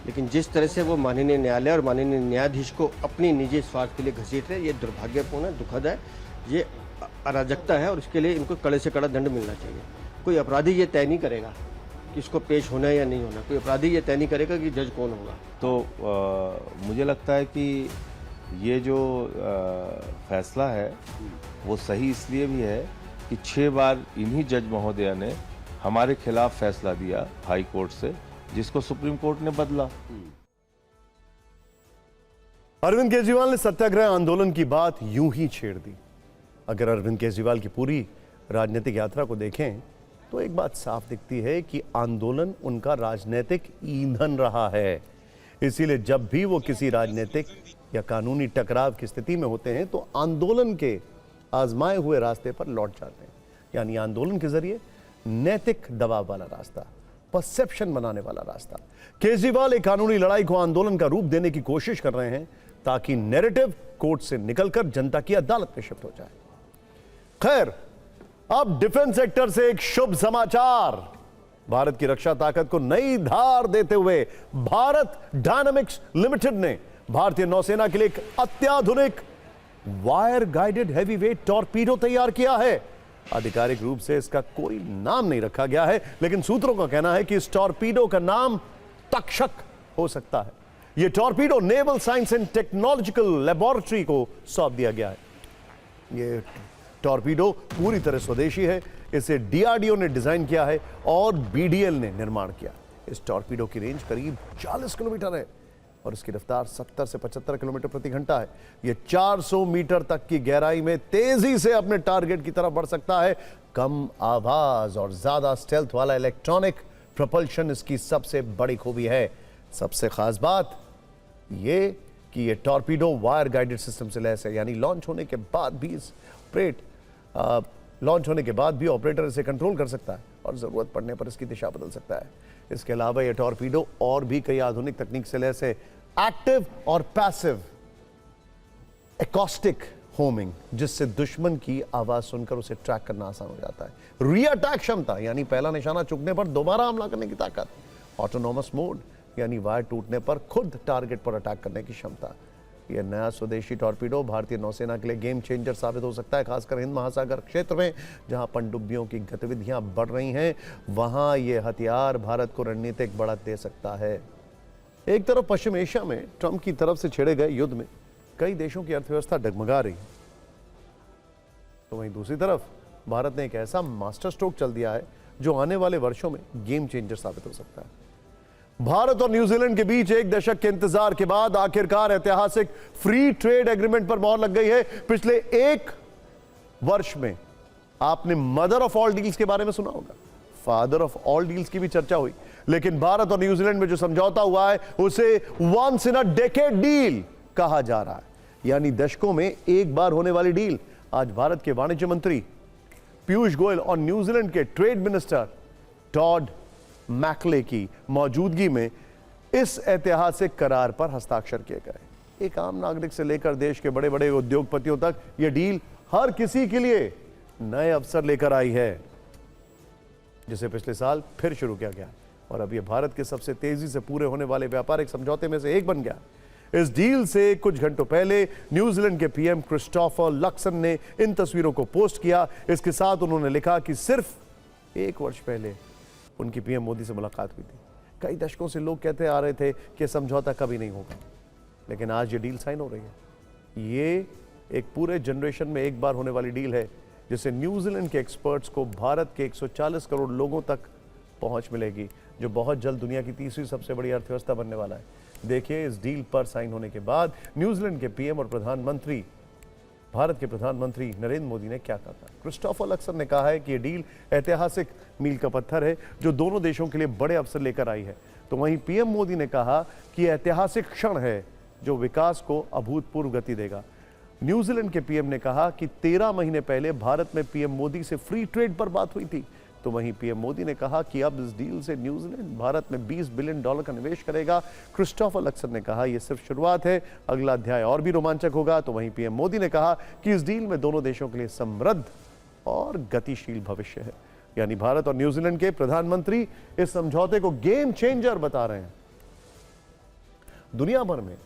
लेकिन जिस तरह से वो माननीय न्यायालय और माननीय न्यायाधीश को अपनी निजी स्वार्थ के लिए घसीट रहे, ये दुर्भाग्यपूर्ण है, दुखद है, ये अराजकता है और इसके लिए इनको कड़े से कड़ा दंड मिलना चाहिए। कोई अपराधी ये तय नहीं करेगा कि इसको पेश होना है या नहीं होना, कोई अपराधी ये तय नहीं करेगा कि जज कौन होगा। तो मुझे लगता है कि ये जो फैसला है वो सही इसलिए भी है कि 6 बार इन्हीं जज महोदया ने हमारे खिलाफ फैसला दिया हाई कोर्ट से, जिसको सुप्रीम कोर्ट ने बदला। अरविंद केजरीवाल ने सत्याग्रह आंदोलन की बात यूं ही छेड़ दी। अगर अरविंद केजरीवाल की पूरी राजनीतिक यात्रा को देखें तो एक बात साफ दिखती है कि आंदोलन उनका राजनीतिक ईंधन रहा है। इसीलिए जब भी वो किसी राजनीतिक या कानूनी टकराव की स्थिति में होते हैं तो आंदोलन के आजमाए हुए रास्ते पर लौट जाते हैं, यानी आंदोलन के जरिए नैतिक दबाव वाला रास्ता, परसेप्शन बनाने वाला रास्ता। केजरीवाल एक कानूनी लड़ाई को आंदोलन का रूप देने की कोशिश कर रहे हैं ताकि नैरेटिव कोर्ट से निकलकर जनता की अदालत में शिफ्ट हो जाए। खैर, अब डिफेंस सेक्टर से एक शुभ समाचार। भारत की रक्षा ताकत को नई धार देते हुए भारत डायनामिक्स लिमिटेड ने भारतीय नौसेना के लिए एक अत्याधुनिक वायर गाइडेड हैवीवेट टॉर्पीडो तैयार किया है। आधिकारिक रूप से इसका कोई नाम नहीं रखा गया है, लेकिन सूत्रों का कहना है कि इस टॉर्पीडो का नाम तक्षक हो सकता है। यह torpedo naval science and technological laboratory को सौंप दिया गया है। यह टॉर्पीडो पूरी तरह स्वदेशी है। इसे डीआरडीओ ने डिजाइन किया है और बीडीएल ने निर्माण किया। इस टॉर्पीडो की रेंज करीब 40 किलोमीटर है और इसकी रफ्तार 70 से 75 किलोमीटर प्रति घंटा है। यह 400 मीटर तक की गहराई में तेजी से अपने टारगेट की तरफ बढ़ सकता है। कम आवाज और ज्यादा स्टेल्थ वाला इलेक्ट्रॉनिक प्रोपल्शन इसकी सबसे बड़ी खूबी है। सबसे खास बात यह कि यह टॉर्पीडो वायर गाइडेड सिस्टम से लैस है, यानी लॉन्च होने के बाद भी ऑपरेटर इसे कंट्रोल कर सकता है और जरूरत पड़ने पर इसकी दिशा बदल सकता है। इसके अलावा यह टॉर्पीडो और भी कई आधुनिक तकनीक से लैस है। एक्टिव और पैसिव एकॉस्टिक होमिंग, जिससे दुश्मन की आवाज सुनकर उसे ट्रैक करना आसान हो जाता है। रीअटैक क्षमता, यानी पहला निशाना चुकने पर दोबारा हमला करने की ताकत। ऑटोनोमस मोड, यानी वायर टूटने पर खुद टारगेट पर अटैक करने की क्षमता। यह नया स्वदेशी टॉर्पीडो भारतीय नौसेना के लिए गेम चेंजर साबित हो सकता है, खासकर हिंद महासागर क्षेत्र में जहां पनडुब्बियों की गतिविधियां बढ़ रही हैं। वहां यह हथियार भारत को रणनीतिक बढ़त दे सकता है। एक तरफ पश्चिम एशिया में ट्रंप की तरफ से छेड़े गए युद्ध में कई देशों की अर्थव्यवस्था डगमगा रही है, तो वहीं दूसरी तरफ भारत ने एक ऐसा मास्टर स्ट्रोक चल दिया है जो आने वाले वर्षों में गेम चेंजर साबित हो सकता है। भारत और न्यूजीलैंड के बीच एक दशक के इंतजार के बाद आखिरकार ऐतिहासिक फ्री ट्रेड एग्रीमेंट पर मोहर लग गई है। पिछले एक वर्ष में आपने मदर ऑफ ऑल डील्स के बारे में सुना होगा, फादर ऑफ ऑल डील्स की भी चर्चा हुई, लेकिन भारत और न्यूजीलैंड में जो समझौता हुआ है उसे once in a decade deal कहा जा रहा है, यानी दशकों में एक बार होने वाली डील। आज भारत के वाणिज्य मंत्री पीयूष गोयल और न्यूजीलैंड के ट्रेड मिनिस्टर टॉड मैकले की मौजूदगी में इस ऐतिहासिक करार पर हस्ताक्षर किए गए। एक आम नागरिक से लेकर देश के बड़े बड़े उद्योगपतियों तक यह डील हर किसी के लिए नए अवसर लेकर आई है, जिसे पिछले साल फिर शुरू किया गया और अब यह भारत के सबसे तेजी से पूरे होने वाले व्यापारिक समझौते में से एक बन गया। इस डील से कुछ घंटों पहले न्यूजीलैंड के पीएम क्रिस्टोफर लक्सन ने इन तस्वीरों को पोस्ट किया। इसके साथ उन्होंने लिखा कि सिर्फ एक वर्ष पहले उनकी पीएम मोदी से मुलाकात हुई थी। कई दशकों से लोग कहते आ रहे थे कि समझौता कभी नहीं होगा, लेकिन आज ये डील साइन हो रही है। ये एक पूरे जनरेशन में एक बार होने वाली डील है, जिससे न्यूजीलैंड के एक्सपर्ट्स को भारत के 140 करोड़ लोगों तक पहुंच मिलेगी, जो बहुत जल्द दुनिया की तीसरी सबसे बड़ी अर्थव्यवस्था बनने वाला है। देखिए, इस डील पर साइन होने के बाद न्यूजीलैंड के पीएम और प्रधानमंत्री, भारत के प्रधानमंत्री नरेंद्र मोदी ने क्या कहा। क्रिस्टोफर लक्सन ने कहा है कि यह डील ऐतिहासिक मील का पत्थर है जो दोनों देशों के लिए बड़े अवसर लेकर आई है। तो वहीं पीएम मोदी ने कहा कि यह ऐतिहासिक क्षण है जो विकास को अभूतपूर्व गति देगा। न्यूजीलैंड के पीएम ने कहा कि 13 महीने पहले भारत में पीएम मोदी से फ्री ट्रेड पर बात हुई थी। तो वहीं पीएम मोदी ने कहा कि अब इस डील से न्यूजीलैंड भारत में $20 बिलियन का निवेश करेगा। क्रिस्टोफर लक्सन ने कहा यह सिर्फ शुरुआत है, अगला अध्याय और भी रोमांचक होगा। तो वहीं पीएम मोदी ने कहा कि इस डील में दोनों देशों के लिए समृद्ध और गतिशील भविष्य है। यानी भारत और न्यूजीलैंड के प्रधानमंत्री इस समझौते को गेम चेंजर बता रहे हैं। दुनिया भर में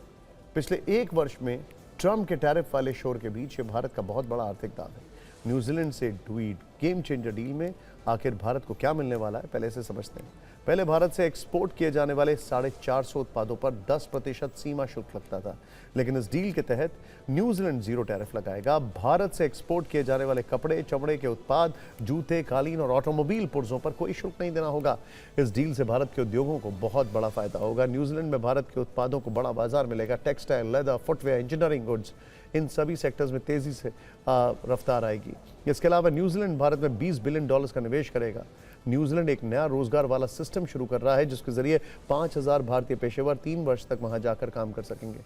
पिछले एक वर्ष में ट्रंप के टैरिफ वाले शोर के बीच ये भारत का बहुत बड़ा आर्थिक दाव है। न्यूजीलैंड से हुई गेम चेंजर डील में आखिर भारत को क्या मिलने वाला है, पहले से समझते हैं। पहले भारत से एक्सपोर्ट किए जाने वाले 450 उत्पादों पर 10% सीमा शुल्क लगता था, लेकिन इस डील के तहत न्यूजीलैंड जीरो टैरिफ लगाएगा। भारत से एक्सपोर्ट किए जाने वाले कपड़े, चमड़े के उत्पाद, जूते, कालीन और ऑटोमोबाइल पुर्जों पर कोई शुल्क नहीं देना होगा। इस डील से भारत के उद्योगों को बहुत बड़ा फायदा होगा। न्यूजीलैंड में भारत के उत्पादों को बड़ा बाजार मिलेगा। Textile, leather, footwear, engineering goods, इन सभी सेक्टर्स में तेजी से रफ्तार आएगी। इसके अलावा न्यूजीलैंड भारत में $20 बिलियन का निवेश करेगा। न्यूजीलैंड एक नया रोजगार वाला सिस्टम शुरू कर रहा है, जिसके जरिए 5000 भारतीय पेशेवर 3 वर्ष तक वहां जाकर काम कर सकेंगे।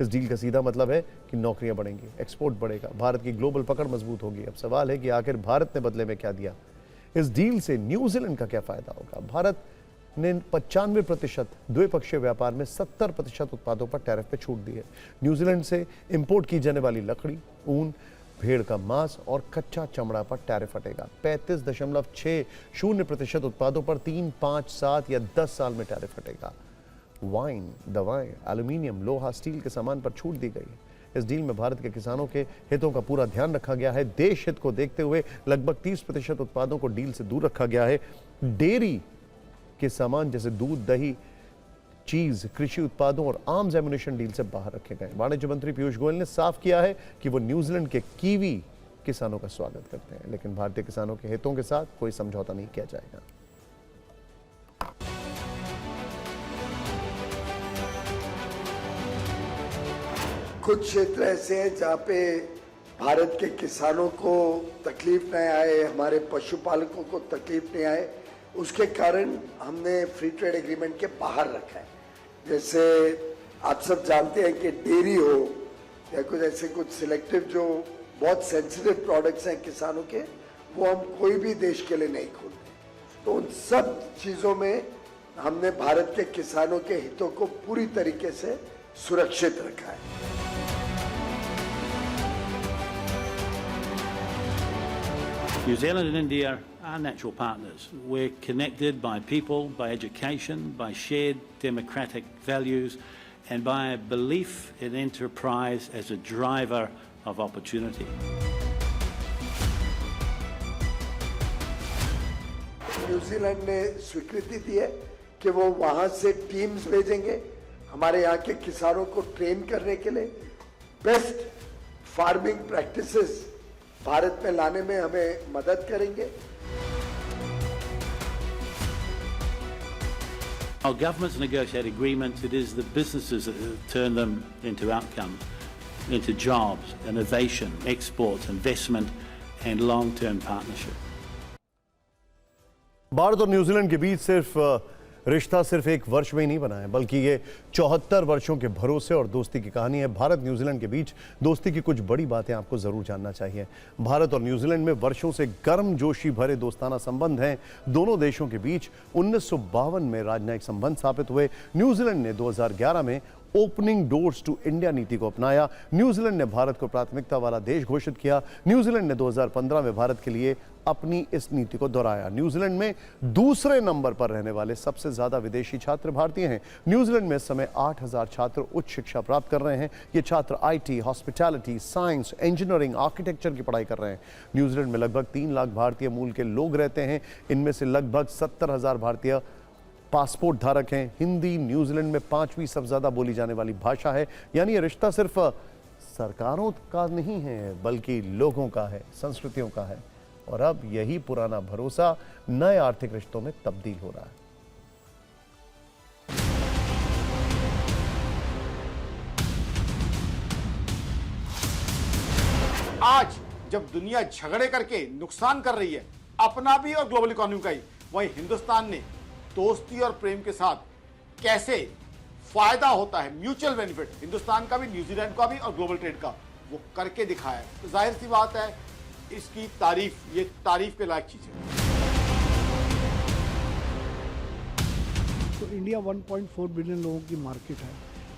इस डील का सीधा मतलब है कि नौकरियां बढ़ेंगी, एक्सपोर्ट बढ़ेगा, भारत की ग्लोबल पकड़ मजबूत होगी। अब सवाल है कि आखिर भारत ने बदले में क्या दिया? इस डील से न्यूजीलैंड का क्या फायदा होगा? भारत ने 95% द्विपक्षीय व्यापार में 70% उत्पादों पर टैरिफ पे छूट दी है। न्यूजीलैंड से इंपोर्ट की जाने वाली लकड़ी, ऊन, भेड़ का मांस और कच्चा चमड़ा पर टैरिफ हटेगा। 35.60% उत्पादों पर 3, 5, 7 या 10 साल में टैरिफ हटेगा। वाइन, दवाएं, एल्यूमिनियम, लोहा, स्टील के सामान पर छूट दी गई है। इस डील में भारत के किसानों के हितों का पूरा ध्यान रखा गया है। देश हित को देखते हुए लगभग 30% उत्पादों को डील से दूर रखा गया है। डेयरी के सामान जैसे दूध, दही, चीज, कृषि उत्पादों और आर्म्स एम्युनिशन डील से बाहर रखे गए। वाणिज्य मंत्री पीयूष गोयल ने साफ किया है कि वो न्यूजीलैंड के कीवी किसानों का स्वागत करते हैं, लेकिन भारतीय किसानों के हितों के साथ कोई समझौता नहीं किया जाएगा। कुछ क्षेत्र ऐसे हैं जहाँ पे भारत के किसानों को तकलीफ नहीं आए, हमारे पशुपालकों को तकलीफ नहीं आए, उसके कारण हमने फ्री ट्रेड एग्रीमेंट के बाहर रखा है। जैसे आप सब जानते हैं कि डेयरी हो या कुछ ऐसे कुछ सिलेक्टिव जो बहुत सेंसिटिव प्रोडक्ट्स हैं किसानों के, वो हम कोई भी देश के लिए नहीं खोलते। तो उन सब चीज़ों में हमने भारत के किसानों के हितों को पूरी तरीके से सुरक्षित रखा है। New Zealand and India are natural partners. We're connected by people, by education, by shared democratic values, and by a belief in enterprise as a driver of opportunity. New Zealand ने स्वीकृति दी है कि वो वहां से टीम्स भेजेंगे हमारे यहाँ के किसानों को ट्रेन करने के लिए, बेस्ट फार्मिंग प्रैक्टिसेस भारत में लाने में हमें मदद करेंगे। Our governments negotiate agreements. It is the businesses that turn them into outcomes, into jobs, innovation, exports, investment, and long-term partnership. Bharat और न्यूजीलैंड के बीच रिश्ता सिर्फ एक वर्ष में ही नहीं बना है, बल्कि ये 74 वर्षों के भरोसे और दोस्ती की कहानी है। भारत न्यूजीलैंड के बीच दोस्ती की कुछ बड़ी बातें आपको जरूर जानना चाहिए। भारत और न्यूजीलैंड में वर्षों से गर्मजोशी भरे दोस्ताना संबंध हैं। दोनों देशों के बीच 1952 में राजनयिक संबंध स्थापित हुए। न्यूजीलैंड ने 2011 में ओपनिंग डोर्स टू इंडिया नीति को अपनाया। न्यूजीलैंड ने भारत को प्राथमिकता वाला देश घोषित किया। न्यूजीलैंड ने 2015 में भारत के लिए अपनी इस नीति को दोहराया। न्यूजीलैंड में दूसरे नंबर पर रहने वाले सबसे ज्यादा विदेशी छात्र भारतीय हैं। न्यूजीलैंड में इस समय 8000 छात्र उच्च शिक्षा प्राप्त कर रहे हैं। ये छात्र IT, hospitality, science, engineering, architecture की पढ़ाई कर रहे हैं। न्यूजीलैंड में लगभग 3 लाख भारतीय मूल के लोग रहते हैं। इनमें से लगभग 70,000 भारतीय पासपोर्ट धारक हैं। हिंदी न्यूजीलैंड में 5वीं सबसे ज्यादा बोली जाने वाली भाषा है। यानी ये रिश्ता सिर्फ सरकारों का नहीं है, बल्कि लोगों का है, संस्कृतियों का है। और अब यही पुराना भरोसा नए आर्थिक रिश्तों में तब्दील हो रहा है। आज जब दुनिया झगड़े करके नुकसान कर रही है, अपना भी और ग्लोबल इकोनॉमी का ही, वहीं हिंदुस्तान ने दोस्ती और प्रेम के साथ कैसे फायदा होता है, म्यूचुअल बेनिफिट हिंदुस्तान का भी, न्यूजीलैंड का भी और ग्लोबल ट्रेड का, वो करके दिखाया है। तो जाहिर सी बात है इसकी तारीफ, ये तारीफ के लायक चीज है। तो इंडिया 1.4 बिलियन लोगों की मार्केट है।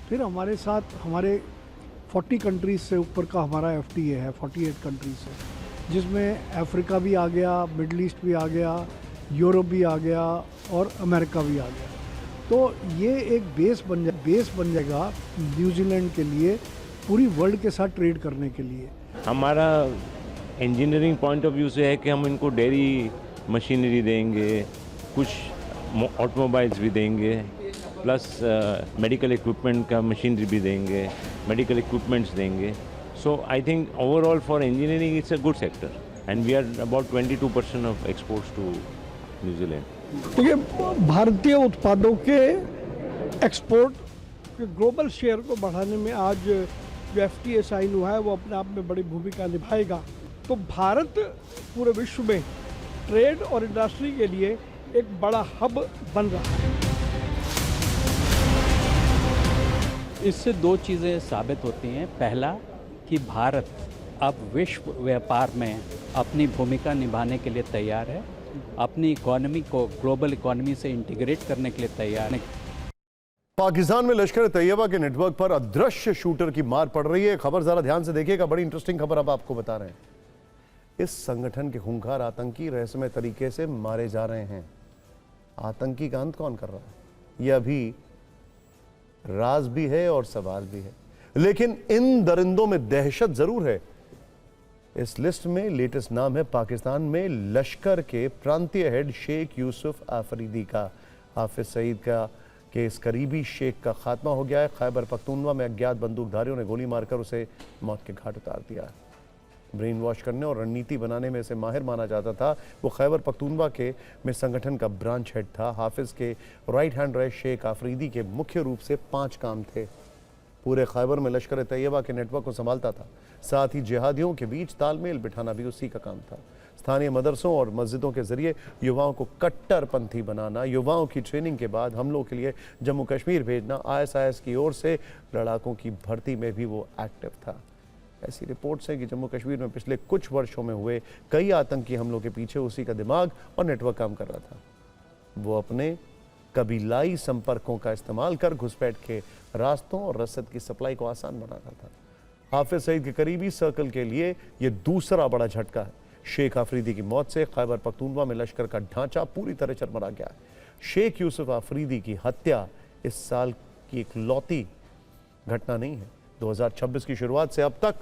फिर हमारे साथ हमारे 40 कंट्रीज से ऊपर का हमारा FTA है, 48 कंट्रीज से, जिसमें अफ्रीका भी आ गया, मिडल ईस्ट भी आ गया, यूरोप भी आ गया और अमेरिका भी आ गया। तो ये एक बेस बन जाएगा न्यूजीलैंड के लिए पूरी वर्ल्ड के साथ ट्रेड करने के लिए। हमारा इंजीनियरिंग पॉइंट ऑफ व्यू से है कि हम इनको डेयरी मशीनरी देंगे, कुछ ऑटोमोबाइल्स भी देंगे, प्लस मेडिकल इक्विपमेंट का मशीनरी भी देंगे, मेडिकल इक्विपमेंट्स देंगे। So I think overall for engineering it's a good sector and we are about 22% of exports to New Zealand. देखिए, भारतीय उत्पादों के एक्सपोर्ट के ग्लोबल शेयर को बढ़ाने में आज जो FTA साइन हुआ है वो अपने आप में बड़ी भूमिका निभाएगा। तो भारत पूरे विश्व में ट्रेड और इंडस्ट्री के लिए एक बड़ा हब बन रहा है। इससे दो चीज़ें साबित होती हैं। पहला कि भारत अब विश्व व्यापार में अपनी भूमिका निभाने के लिए तैयार है, अपनी इकोनॉमी को ग्लोबल इकोनॉमी से इंटीग्रेट करने के लिए तैयार है। पाकिस्तान में लश्कर तैयबा के नेटवर्क पर अदृश्य शूटर की मार पड़ रही है। खबर जरा ध्यान से देखिएगा, बड़ी इंटरेस्टिंग खबर अब आपको बता रहे हैं। इस संगठन के खूंखार आतंकी रहस्यमय तरीके से मारे जा रहे हैं। आतंकी का अंत कौन कर रहा है, यह अभी राज भी है और सवाल भी है, लेकिन इन दरिंदों में दहशत जरूर है। इस लिस्ट में लेटेस्ट नाम है पाकिस्तान में लश्कर के प्रांतीय हेड शेख यूसुफ आफरीदी का। हाफिज सईद का के इस करीबी शेख का खात्मा हो गया है। खैबर पख्तूनवा में अज्ञात बंदूकधारियों ने गोली मारकर उसे मौत के घाट उतार दिया है। ब्रेन वॉश करने और रणनीति बनाने में इसे माहिर माना जाता था। वो खैबर पख्तूनवा के में संगठन का ब्रांच हेड था। हाफिज के राइट हैंड रहे शेख आफरीदी के मुख्य रूप से 5 काम थे। पूरे खैबर में लश्कर तैयबा के नेटवर्क को संभालता था, साथ ही जिहादियों के बीच तालमेल बिठाना भी उसी का काम था। स्थानीय मदरसों और मस्जिदों के जरिए युवाओं को कट्टरपंथी बनाना, युवाओं की ट्रेनिंग के बाद हमलों के लिए जम्मू कश्मीर भेजना, ISIS की ओर से लड़ाकों की भर्ती में भी वो एक्टिव था। ऐसी रिपोर्ट्स हैं कि जम्मू कश्मीर में पिछले कुछ वर्षों में हुए कई आतंकी हमलों के पीछे उसी का दिमाग और नेटवर्क काम कर रहा था। वो अपने कबीलाई संपर्कों का इस्तेमाल कर घुसपैठ के रास्तों और रसद की सप्लाई को आसान बना रहा था। हाफिज सईद के करीबी सर्कल के लिए यह दूसरा बड़ा झटका है। शेख आफरीदी की मौत से खैबर पख्तूनवा में लश्कर का ढांचा पूरी तरह चरमरा गया है। शेख यूसुफ आफरीदी की हत्या इस साल की इकलौती घटना नहीं है। 2026 की शुरुआत से अब तक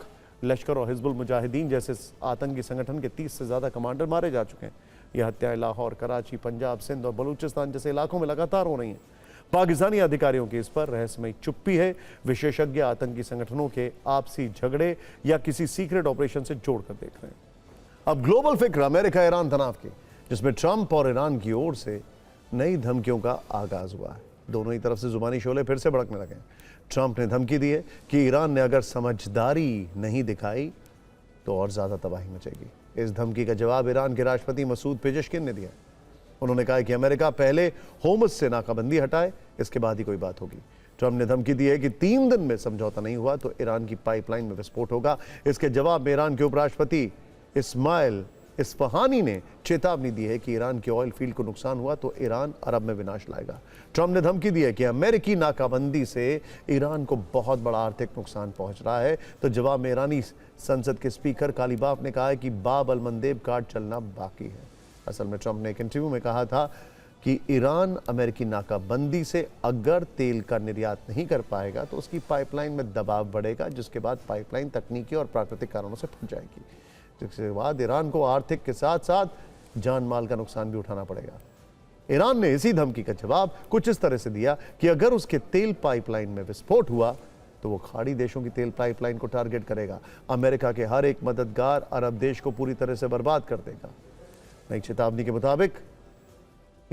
लश्कर और हिजबुल मुजाहिदीन जैसे आतंकी संगठन के 30 से ज्यादा कमांडर मारे जा चुके हैं। यह हत्याएं लाहौर, कराची, पंजाब, सिंध और बलूचिस्तान जैसे इलाकों में लगातार हो रही हैं। पाकिस्तानी अधिकारियों की इस पर रहस्यमयी चुप्पी है। विशेषज्ञ आतंकी संगठनों के आपसी झगड़े या किसी सीक्रेट ऑपरेशन से जोड़कर देख रहे हैं। अब ग्लोबल फिक्र अमेरिका ईरान तनाव की, जिसमें ट्रंप और ईरान की ओर से नई धमकियों का आगाज हुआ है। दोनों ही तरफ से जुबानी शोले फिर से भड़कने लगे हैं। ट्रंप ने धमकी दी है कि ईरान ने अगर समझदारी नहीं दिखाई तो और ज्यादा तबाही मचेगी। इस धमकी का जवाब ईरान के राष्ट्रपति मसूद पेजेशकिन ने दिया। उन्होंने कहा कि अमेरिका पहले होर्मुज से नाकाबंदी हटाए, इसके बाद ही कोई बात होगी। ट्रंप ने धमकी दी है कि 3 दिन में समझौता नहीं हुआ तो ईरान की पाइपलाइन में विस्फोट होगा। इसके जवाब में ईरान के उपराष्ट्रपति इस्माइल इस्फहानी ने चेतावनी दी है कि ईरान के ऑयल फील्ड को नुकसान हुआ तो ईरान अरब में विनाश लाएगा। ट्रंप ने धमकी दी है कि अमेरिकी नाकाबंदी से ईरान को बहुत बड़ा आर्थिक नुकसान पहुंच रहा है। तो जवाब में ईरानी संसद के स्पीकर कालीबाफ ने कहा है कि बाब अल मंदेब कार्ड चलना बाकी है। असल में ट्रंप ने एक इंटरव्यू में कहा था कि ईरान अमेरिकी नाकाबंदी से अगर तेल का निर्यात नहीं कर पाएगा तो उसकी पाइपलाइन में दबाव बढ़ेगा, जिसके बाद पाइपलाइन तकनीकी और प्राकृतिक कारणों से फट जाएगी, जिसके बाद ईरान को आर्थिक के साथ साथ जान माल का नुकसान भी उठाना पड़ेगा। ईरान ने इसी धमकी का जवाब कुछ इस तरह से दिया कि अगर उसके तेल पाइपलाइन में विस्फोट हुआ तो वो खाड़ी देशों की तेल पाइपलाइन को टारगेट करेगा। अमेरिका के हर एक मददगार अरब देश को पूरी तरह से बर्बाद कर देगा। नई चेतावनी के मुताबिक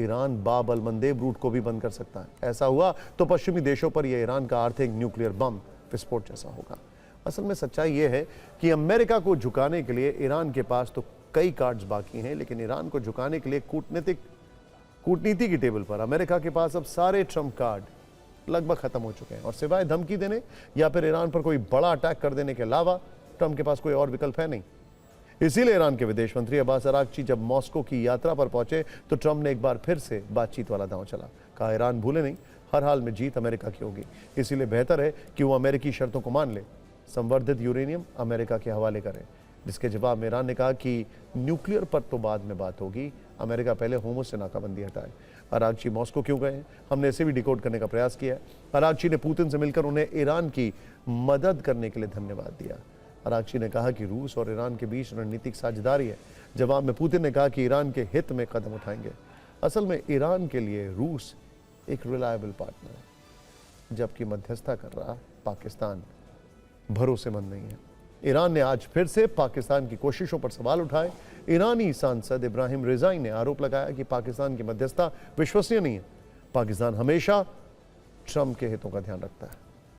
ईरान बाब अल मंदेब रूट को भी बंद कर सकता है। ऐसा हुआ तो पश्चिमी देशों पर यह ईरान का आर्थिक न्यूक्लियर बम विस्फोट जैसा होगा। असल में सच्चाई यह है कि अमेरिका को झुकाने के लिए ईरान के पास तो कई कार्ड्स बाकी हैं, लेकिन ईरान को झुकाने के लिए कूटनीति की टेबल पर अमेरिका के पास अब सारे ट्रम्प कार्ड लगभग खत्म हो चुके हैं और सिवाय धमकी देने या फिर ईरान पर कोई बड़ा अटैक कर देने के अलावा ट्रम्प के पास कोई और विकल्प है नहीं। इसीलिए ईरान के विदेश मंत्री अब्बास अरागची जब मॉस्को की यात्रा पर पहुंचे तो ट्रम्प ने एक बार फिर से बातचीत वाला दांव चला। कहा ईरान भूले नहीं, हर हाल में जीत अमेरिका की होगी, इसीलिए बेहतर है कि वो अमेरिकी शर्तों को मान ले, संवर्धित यूरेनियम अमेरिका के हवाले करें। जिसके जवाब में ईरान ने कहा कि न्यूक्लियर पर तो बाद में बात होगी, अमेरिका पहले होर्मुज से नाकाबंदी हटाए। अरागची मॉस्को क्यों गए, हमने इसे भी डिकोड करने का प्रयास किया है। अरागची ने पुतिन से मिलकर उन्हें ईरान की मदद करने के लिए धन्यवाद दिया। अरागची ने कहा कि रूस और ईरान के बीच रणनीतिक साझेदारी है। जवाब में पुतिन ने कहा कि ईरान के हित में कदम उठाएंगे। असल में ईरान के लिए रूस एक रिलायबल पार्टनर है, जबकि मध्यस्थता कर रहा पाकिस्तान भरोसेमंद नहीं है। ईरान ने आज फिर से पाकिस्तान की कोशिशों पर सवाल उठाए। ईरानी सांसद इब्राहिम रेजाई ने आरोप लगाया कि पाकिस्तान की मध्यस्थता विश्वसनीय नहीं है। पाकिस्तान हमेशा ट्रंप के हितों का ध्यान रखता है।